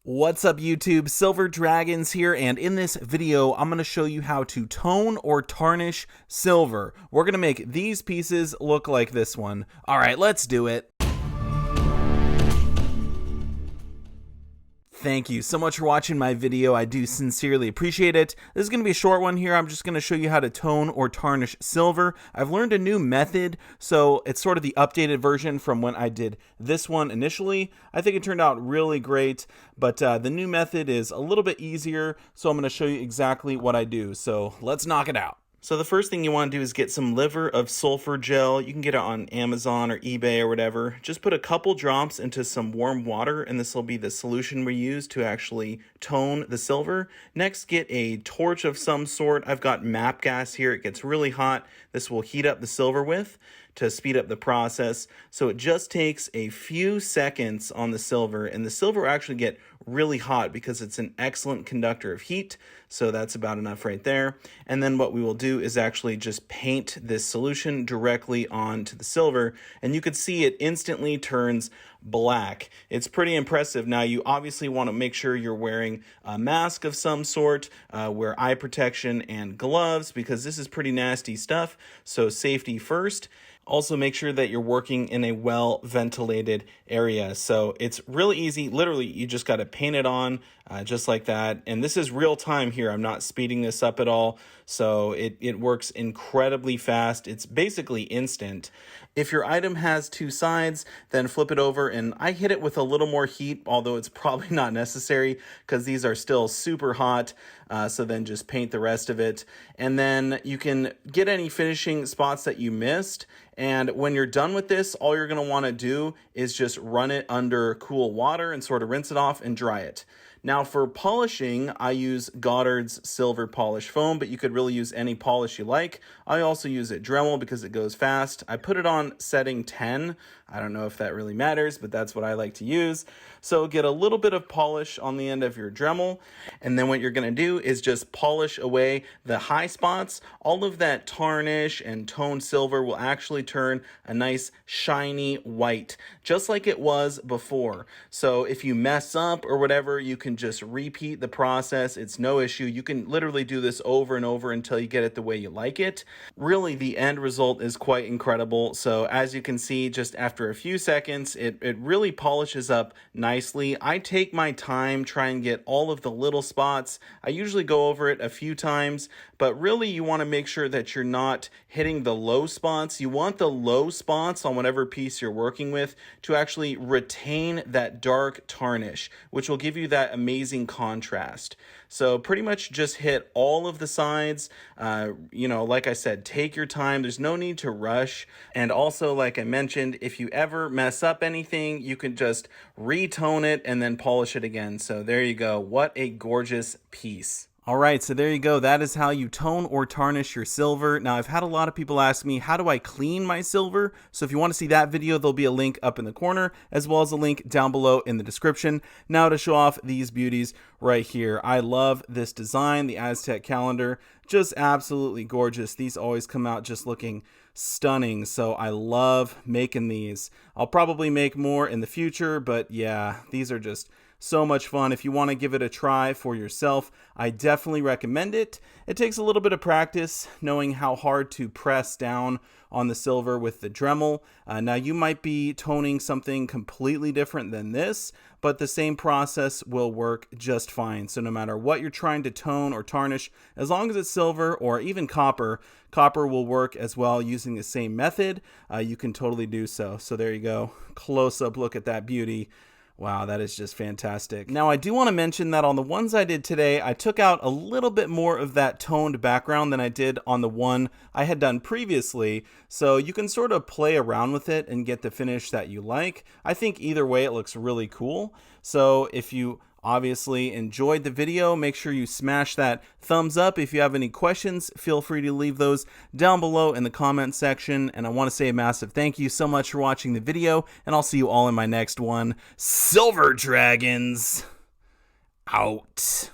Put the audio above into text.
What's up YouTube, Silver Dragons here, and in this video I'm going to show you how to tone or tarnish silver. We're going to make these pieces look like this one. Alright, let's do it. Thank you so much for watching my video. I do sincerely appreciate it. This is going to be a short one here. I'm just going to show you how to tone or tarnish silver. I've learned a new method, so it's sort of the updated version from when I did this one initially. I think it turned out really great, but the new method is a little bit easier, so I'm going to show you exactly what I do. So let's knock it out. So the first thing you want to do is get some liver of sulfur gel. You can get it on Amazon or eBay or whatever. Just put a couple drops into some warm water, and this will be the solution we use to actually tone the silver. Next, get a torch of some sort. I've got MAP gas here. It gets really hot. This will heat up the silver with to speed up the process. So it just takes a few seconds on the silver, and the silver will actually get really hot because it's an excellent conductor of heat. So that's about enough right there. And then what we will do is actually just paint this solution directly onto the silver, and you can see it instantly turns black. It's pretty impressive. Now you obviously want to make sure you're wearing a mask of some sort, wear eye protection and gloves because this is pretty nasty stuff. So safety first. Also make sure that you're working in a well ventilated area. So it's really easy. Literally, you just got to paint it on just like that. And this is real time here. I'm not speeding this up at all. So it works incredibly fast. It's basically instant. If your item has two sides, then flip it over, and I hit it with a little more heat, although it's probably not necessary because these are still super hot. So then just paint the rest of it. And then you can get any finishing spots that you missed. And when you're done with this, all you're going to want to do is just run it under cool water and sort of rinse it off and dry it. Now for polishing, I use Goddard's silver polish foam, but you could really use any polish you like. I also use a Dremel because it goes fast. I put it on setting 10. I don't know if that really matters, but that's what I like to use. So get a little bit of polish on the end of your Dremel, and then what you're going to do is just polish away the high spots. All of that tarnish and toned silver will actually turn a nice shiny white, just like it was before. So if you mess up or whatever, you can just repeat the process. It's no issue. You can literally do this over and over until you get it the way you like it. Really, the end result is quite incredible. So as you can see, just after a few seconds, it really polishes up nicely. I take my time, try and get all of the little spots. I usually go over it a few times, but really you want to make sure that you're not hitting the low spots. You want the low spots on whatever piece you're working with to actually retain that dark tarnish, which will give you that amazing contrast. So pretty much just hit all of the sides. Like I said, take your time. There's no need to rush. And also, like I mentioned, if you ever mess up anything, you can just retone it and then polish it again. So there you go. What a gorgeous piece. All right, so there you go. That is how you tone or tarnish your silver. Now, I've had a lot of people ask me, how do I clean my silver? So if you want to see that video, there'll be a link up in the corner, as well as a link down below in the description. Now to show off these beauties right here. I love this design, the Aztec calendar, just absolutely gorgeous. These always come out just looking stunning, so I love making these. I'll probably make more in the future, but yeah, these are just so much fun. If you want to give it a try for yourself, I definitely recommend it. It takes a little bit of practice knowing how hard to press down on the silver with the Dremel. Now you might be toning something completely different than this, but the same process will work just fine. So no matter what you're trying to tone or tarnish, as long as it's silver or even copper, copper will work as well using the same method. You can totally do so. So there you go. Close-up look at that beauty. Wow, that is just fantastic. Now, I do want to mention that on the ones I did today, I took out a little bit more of that toned background than I did on the one I had done previously. So you can sort of play around with it and get the finish that you like. I think either way, it looks really cool. So if you obviously enjoyed the video, make sure you smash that thumbs up. If you have any questions, feel free to leave those down below in the comment section. And I want to say a massive thank you so much for watching the video, and I'll see you all in my next one. Silver Dragons out.